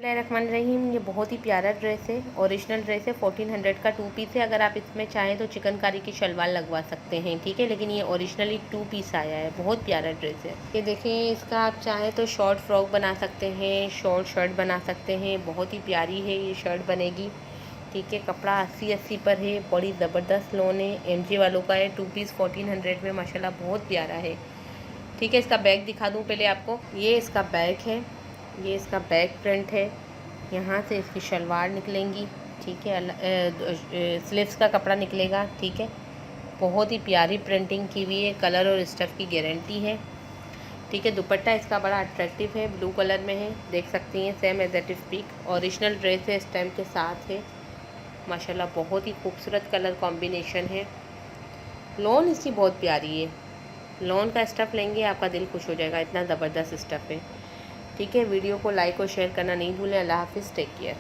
बिस्मिल्लाहिर्रहमानिर्रहीम। ये बहुत ही प्यारा ड्रेस है, ओरिजिनल ड्रेस है। 1400 का 2 पीस है। अगर आप इसमें चाहें तो चिकनकारी की शलवार लगवा सकते हैं, ठीक है। लेकिन ये ओरिजिनली 2 पीस आया है, बहुत प्यारा ड्रेस है। ये देखें, इसका आप चाहें तो शॉर्ट फ्रॉक बना सकते हैं, शॉर्ट शर्ट बना सकते हैं। बहुत ही प्यारी है ये शर्ट बनेगी, ठीक है। कपड़ा 80-80 पर है, बड़ी ज़बरदस्त लोन है, MJ वालों का है। 2 पीस 1400 में माशाल्लाह बहुत प्यारा है, ठीक है। इसका बैग दिखा दूँ पहले आपको। ये इसका बैग है, ये इसका बैक फ्रंट है। यहाँ से इसकी शलवार निकलेंगी, ठीक है। स्लीव्स का कपड़ा निकलेगा, ठीक है। बहुत ही प्यारी प्रिंटिंग की हुई है, कलर और स्टफ़ की गारंटी है, ठीक है। दुपट्टा इसका बड़ा अट्रैक्टिव है, ब्लू कलर में है, देख सकती हैं। Same as it is pic, original dress है, स्टैम्प के साथ है। माशाल्लाह बहुत ही खूबसूरत कलर कॉम्बिनेशन है। लॉन इसकी बहुत प्यारी है। लॉन का स्टफ़ लेंगे आपका दिल खुश हो जाएगा, इतना ज़बरदस्त स्टफ़ है, ठीक है। वीडियो को लाइक और शेयर करना नहीं भूलें। अल्लाह हाफ़िज़, टेक केयर।